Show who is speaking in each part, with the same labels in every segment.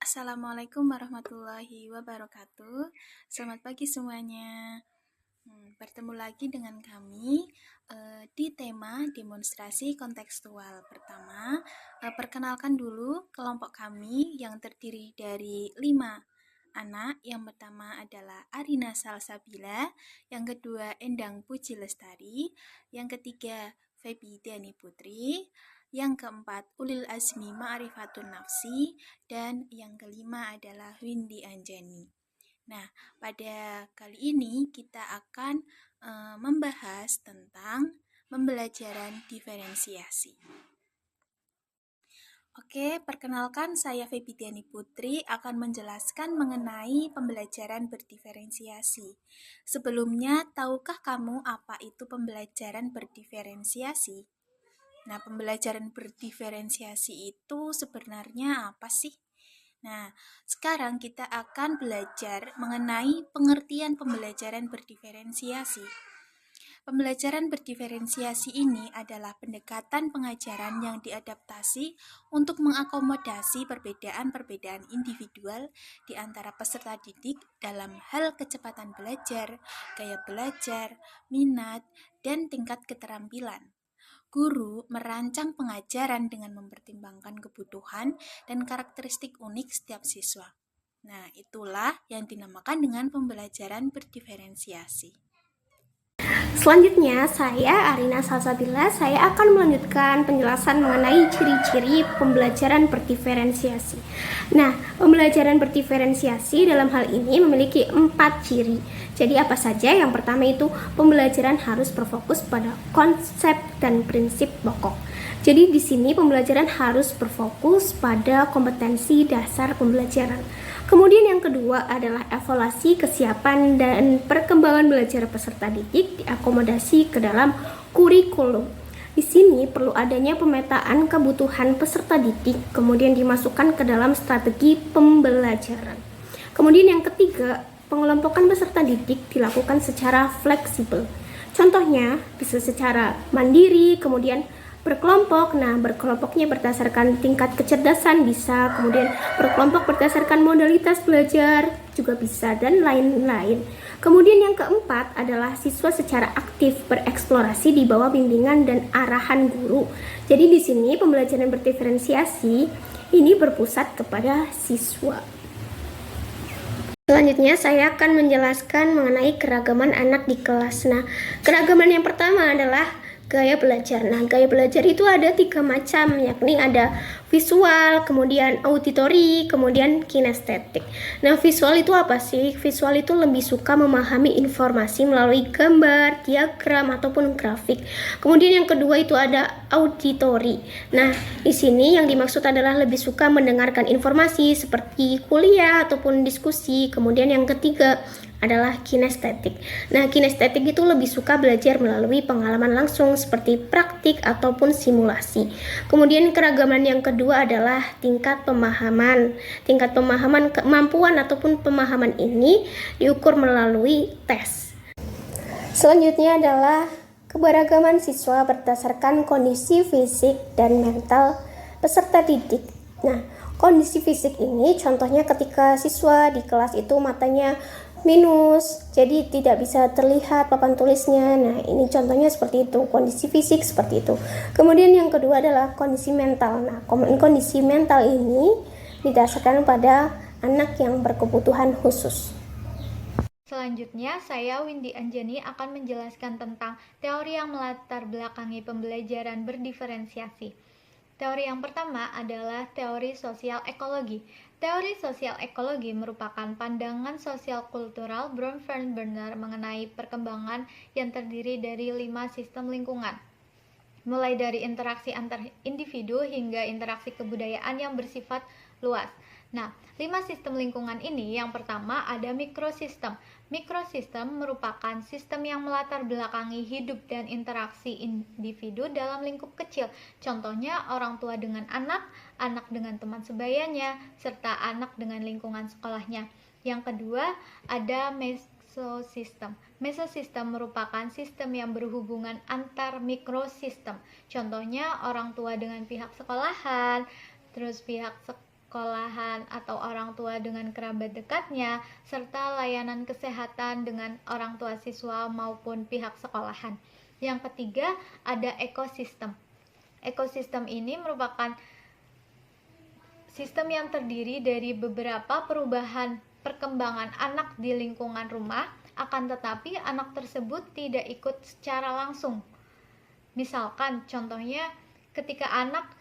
Speaker 1: Assalamualaikum warahmatullahi wabarakatuh. Selamat pagi semuanya. Bertemu lagi dengan kami di tema demonstrasi kontekstual. Pertama, perkenalkan dulu kelompok kami yang terdiri dari 5 anak. Yang pertama adalah Arina Salsabila, yang kedua Endang Puji Lestari, yang ketiga Febi Dani Putri, yang keempat Ulil Azmi Ma'rifatun Nafsi, dan yang kelima adalah Windy Anjani. Nah, pada kali ini kita akan membahas tentang pembelajaran diferensiasi. Oke, perkenalkan saya Febi Diani Putri akan menjelaskan mengenai pembelajaran berdiferensiasi. Sebelumnya, tahukah kamu apa itu pembelajaran berdiferensiasi? Nah, pembelajaran berdiferensiasi itu sebenarnya apa sih? Nah, sekarang kita akan belajar mengenai pengertian pembelajaran berdiferensiasi. Pembelajaran berdiferensiasi ini adalah pendekatan pengajaran yang diadaptasi untuk mengakomodasi perbedaan-perbedaan individual di antara peserta didik dalam hal kecepatan belajar, gaya belajar, minat, dan tingkat keterampilan. Guru merancang pengajaran dengan mempertimbangkan kebutuhan dan karakteristik unik setiap siswa. Nah, itulah yang dinamakan dengan pembelajaran berdiferensiasi.
Speaker 2: Selanjutnya, saya Arina Salsabila, saya akan melanjutkan penjelasan mengenai ciri-ciri pembelajaran berdiferensiasi. Nah, pembelajaran berdiferensiasi dalam hal ini memiliki 4 ciri. Jadi apa saja? Yang pertama itu pembelajaran harus berfokus pada konsep dan prinsip pokok. Jadi di sini pembelajaran harus berfokus pada kompetensi dasar pembelajaran. Kemudian yang kedua adalah evaluasi kesiapan dan perkembangan belajar peserta didik diakomodasi ke dalam kurikulum. Di sini perlu adanya pemetaan kebutuhan peserta didik, kemudian dimasukkan ke dalam strategi pembelajaran. Kemudian yang ketiga, pengelompokan peserta didik dilakukan secara fleksibel. Contohnya bisa secara mandiri, kemudian berkelompok. Nah, berkelompoknya berdasarkan tingkat kecerdasan bisa, kemudian berkelompok berdasarkan modalitas belajar juga bisa, dan lain-lain. Kemudian yang keempat adalah siswa secara aktif bereksplorasi di bawah bimbingan dan arahan guru. Jadi di sini pembelajaran berdiferensiasi ini berpusat kepada siswa. Selanjutnya saya akan menjelaskan mengenai keragaman anak di kelas. Nah, keragaman yang pertama adalah gaya belajar. Nah, gaya belajar itu ada 3 macam, yakni ada visual, kemudian auditory, kemudian kinestetik. Nah, visual itu apa sih? Visual itu lebih suka memahami informasi melalui gambar, diagram, ataupun grafik. Kemudian yang kedua itu ada auditory. Nah, di sini yang dimaksud adalah lebih suka mendengarkan informasi seperti kuliah ataupun diskusi. Kemudian yang ketiga adalah kinestetik. Nah, kinestetik itu lebih suka belajar melalui pengalaman langsung seperti praktik ataupun simulasi. Kemudian keragaman yang kedua adalah tingkat pemahaman. Tingkat pemahaman kemampuan ataupun pemahaman ini diukur melalui tes. Selanjutnya adalah keberagaman siswa berdasarkan kondisi fisik dan mental peserta didik. Nah, kondisi fisik ini contohnya ketika siswa di kelas itu matanya minus, jadi tidak bisa terlihat papan tulisnya. Nah, ini contohnya seperti itu, kondisi fisik seperti itu. Kemudian yang kedua adalah kondisi mental. Nah, kondisi mental ini didasarkan pada anak yang berkebutuhan khusus.
Speaker 3: Selanjutnya, saya Windy Anjani akan menjelaskan tentang teori yang melatar belakangi pembelajaran berdiferensiasi. Teori yang pertama adalah teori sosial ekologi. Teori sosial ekologi merupakan pandangan sosial kultural Brun Bernard mengenai perkembangan yang terdiri dari 5 sistem lingkungan, mulai dari interaksi antar individu hingga interaksi kebudayaan yang bersifat luas. Nah, 5 sistem lingkungan ini, yang pertama ada mikrosistem. Mikrosistem merupakan sistem yang melatar belakangi hidup dan interaksi individu dalam lingkup kecil. Contohnya orang tua dengan anak, anak dengan teman sebayanya, serta anak dengan lingkungan sekolahnya. Yang kedua ada mesosistem. Mesosistem merupakan sistem yang berhubungan antar mikrosistem. Contohnya orang tua dengan pihak sekolahan, terus pihak sekolahan atau orang tua dengan kerabat dekatnya, serta layanan kesehatan dengan orang tua siswa maupun pihak sekolahan. Yang ketiga, ada ekosistem. Ekosistem ini merupakan sistem yang terdiri dari beberapa perubahan perkembangan anak di lingkungan rumah, akan tetapi anak tersebut tidak ikut secara langsung. Misalkan, contohnya ketika anak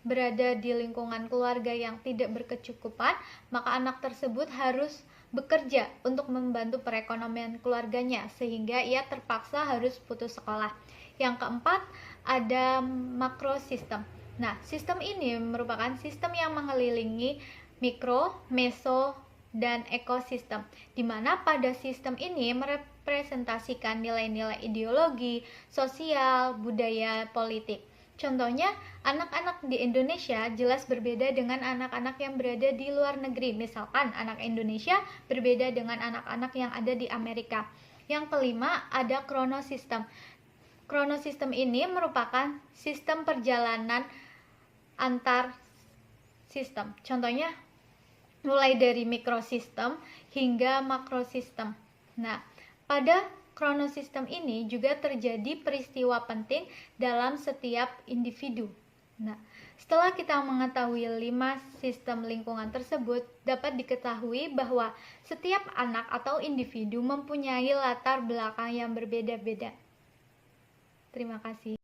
Speaker 3: berada di lingkungan keluarga yang tidak berkecukupan, maka anak tersebut harus bekerja untuk membantu perekonomian keluarganya, sehingga ia terpaksa harus putus sekolah. Yang keempat, ada makrosistem. Nah, sistem ini merupakan sistem yang mengelilingi mikro, meso, dan ekosistem, di mana pada sistem ini merepresentasikan nilai-nilai ideologi, sosial, budaya, politik. Contohnya, anak-anak di Indonesia jelas berbeda dengan anak-anak yang berada di luar negeri. Misalkan, anak Indonesia berbeda dengan anak-anak yang ada di Amerika. Yang kelima, ada kronosistem. Kronosistem ini merupakan sistem perjalanan antar sistem. Contohnya, mulai dari mikrosistem hingga makrosistem. Nah, pada kronosistem ini juga terjadi peristiwa penting dalam setiap individu. Nah, setelah kita mengetahui 5 sistem lingkungan tersebut, dapat diketahui bahwa setiap anak atau individu mempunyai latar belakang yang berbeda-beda. Terima kasih.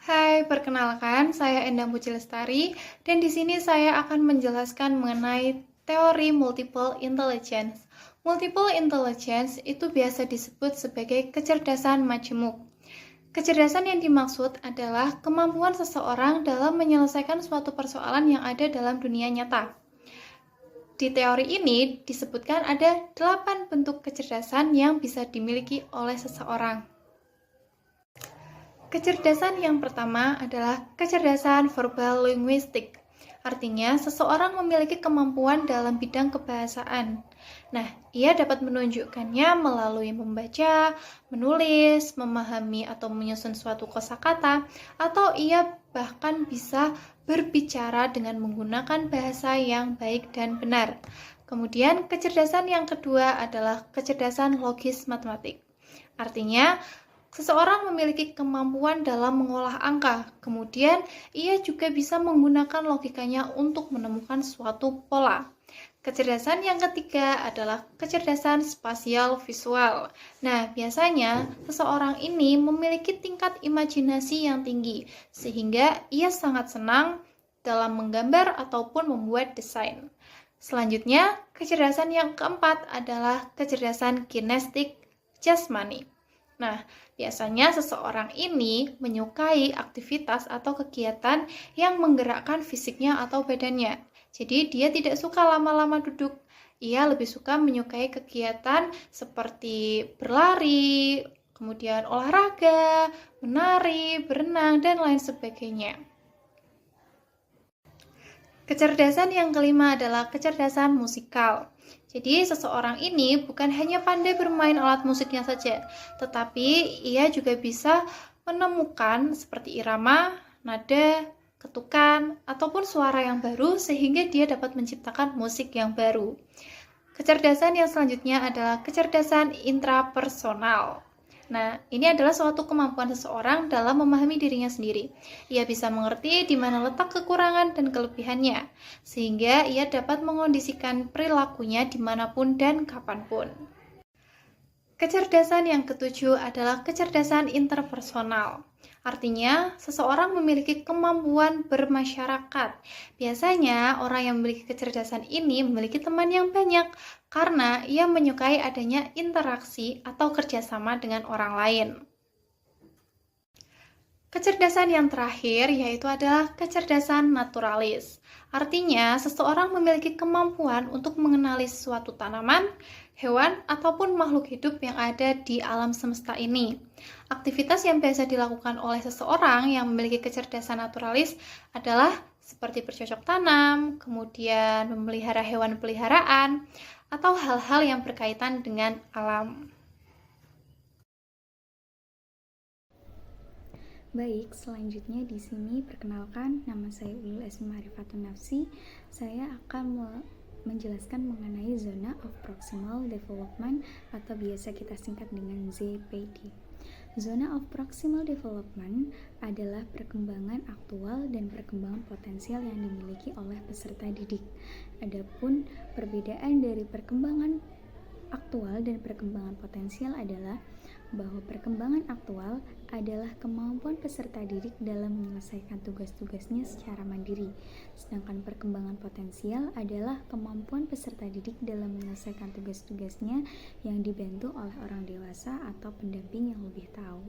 Speaker 4: Hai, perkenalkan saya Endang Puji Lestari dan di sini saya akan menjelaskan mengenai teori multiple intelligence. Multiple intelligence itu biasa disebut sebagai kecerdasan majemuk. Kecerdasan yang dimaksud adalah kemampuan seseorang dalam menyelesaikan suatu persoalan yang ada dalam dunia nyata. Di teori ini disebutkan ada 8 bentuk kecerdasan yang bisa dimiliki oleh seseorang. Kecerdasan yang pertama adalah kecerdasan verbal linguistik. Artinya, seseorang memiliki kemampuan dalam bidang kebahasaan. Nah, ia dapat menunjukkannya melalui membaca, menulis, memahami atau menyusun suatu kosakata, atau ia bahkan bisa berbicara dengan menggunakan bahasa yang baik dan benar. Kemudian, kecerdasan yang kedua adalah kecerdasan logis matematik. Artinya, seseorang memiliki kemampuan dalam mengolah angka, kemudian ia juga bisa menggunakan logikanya untuk menemukan suatu pola. Kecerdasan yang ketiga adalah kecerdasan spasial visual. Nah, biasanya seseorang ini memiliki tingkat imajinasi yang tinggi, sehingga ia sangat senang dalam menggambar ataupun membuat desain. Selanjutnya, kecerdasan yang keempat adalah kecerdasan kinestik jasmani. Nah, biasanya seseorang ini menyukai aktivitas atau kegiatan yang menggerakkan fisiknya atau badannya. Jadi, dia tidak suka lama-lama duduk. Ia lebih suka menyukai kegiatan seperti berlari, kemudian olahraga, menari, berenang, dan lain sebagainya. Kecerdasan yang kelima adalah kecerdasan musikal. Jadi, seseorang ini bukan hanya pandai bermain alat musiknya saja, tetapi ia juga bisa menemukan seperti irama, nada, ketukan, ataupun suara yang baru sehingga dia dapat menciptakan musik yang baru. Kecerdasan yang selanjutnya adalah kecerdasan intrapersonal. Nah, ini adalah suatu kemampuan seseorang dalam memahami dirinya sendiri. Ia bisa mengerti di mana letak kekurangan dan kelebihannya, sehingga ia dapat mengondisikan perilakunya dimanapun dan kapanpun. Kecerdasan yang ketujuh adalah kecerdasan interpersonal. Artinya, seseorang memiliki kemampuan bermasyarakat. Biasanya, orang yang memiliki kecerdasan ini memiliki teman yang banyak karena ia menyukai adanya interaksi atau kerjasama dengan orang lain. Kecerdasan yang terakhir yaitu adalah kecerdasan naturalis. Artinya, seseorang memiliki kemampuan untuk mengenali suatu tanaman, hewan, ataupun makhluk hidup yang ada di alam semesta ini. Aktivitas yang biasa dilakukan oleh seseorang yang memiliki kecerdasan naturalis adalah seperti bercocok tanam, kemudian memelihara hewan peliharaan, atau hal-hal yang berkaitan dengan alam.
Speaker 5: Baik, selanjutnya di sini perkenalkan, nama saya Ulul Asmi Ma'rifatun Nafsi. Saya akan menjelaskan mengenai Zona of Proximal Development atau biasa kita singkat dengan ZPD. Zona of Proximal Development adalah perkembangan aktual dan perkembangan potensial yang dimiliki oleh peserta didik. Adapun perbedaan dari perkembangan aktual dan perkembangan potensial adalah bahwa perkembangan aktual adalah kemampuan peserta didik dalam menyelesaikan tugas-tugasnya secara mandiri, sedangkan perkembangan potensial adalah kemampuan peserta didik dalam menyelesaikan tugas-tugasnya yang dibantu oleh orang dewasa atau pendamping yang lebih tahu.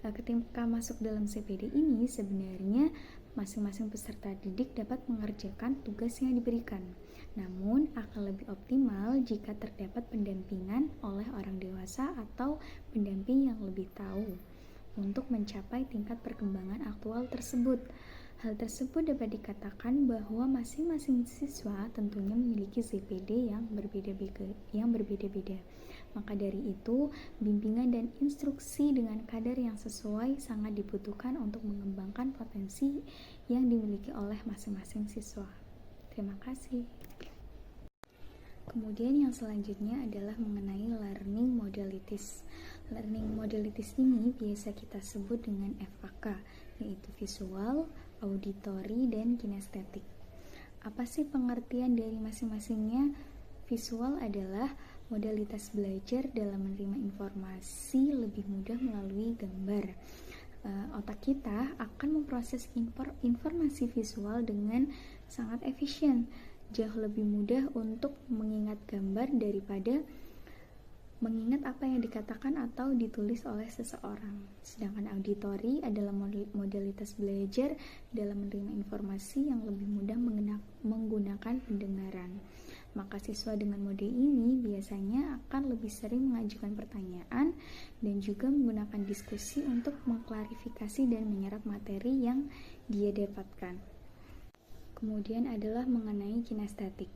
Speaker 5: Ketika masuk dalam CPD ini, sebenarnya masing-masing peserta didik dapat mengerjakan tugas yang diberikan. Namun, akan lebih optimal jika terdapat pendampingan oleh orang dewasa atau pendamping yang lebih tahu untuk mencapai tingkat perkembangan aktual tersebut. Hal tersebut dapat dikatakan bahwa masing-masing siswa tentunya memiliki CPD yang berbeda-beda. Maka dari itu, bimbingan dan instruksi dengan kadar yang sesuai sangat dibutuhkan untuk mengembangkan potensi yang dimiliki oleh masing-masing siswa. Terima kasih. Kemudian yang selanjutnya adalah mengenai learning modalities. Learning modalities ini biasa kita sebut dengan FAK, yaitu visual, auditory, dan kinestetik. Apa sih pengertian dari masing-masingnya? Visual adalah modalitas belajar dalam menerima informasi lebih mudah melalui gambar. Otak kita akan memproses informasi visual dengan sangat efisien, jauh lebih mudah untuk mengingat gambar daripada mengingat apa yang dikatakan atau ditulis oleh seseorang. Sedangkan auditory adalah modalitas belajar dalam menerima informasi yang lebih mudah menggunakan pendengaran. Maka siswa dengan mode ini biasanya akan lebih sering mengajukan pertanyaan dan juga menggunakan diskusi untuk mengklarifikasi dan menyerap materi yang dia dapatkan. Kemudian adalah mengenai kinestetik.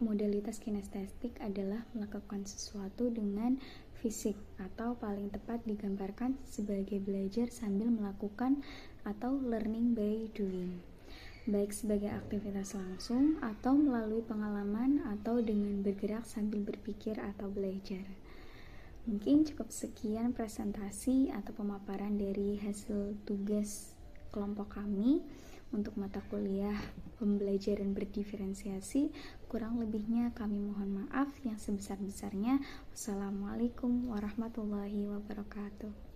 Speaker 5: Modalitas kinestetik adalah melakukan sesuatu dengan fisik atau paling tepat digambarkan sebagai belajar sambil melakukan atau learning by doing, baik sebagai aktivitas langsung atau melalui pengalaman atau dengan bergerak sambil berpikir atau belajar. Mungkin cukup sekian presentasi atau pemaparan dari hasil tugas kelompok kami untuk mata kuliah pembelajaran berdiferensiasi. Kurang lebihnya kami mohon maaf yang sebesar-besarnya. Wassalamualaikum warahmatullahi wabarakatuh.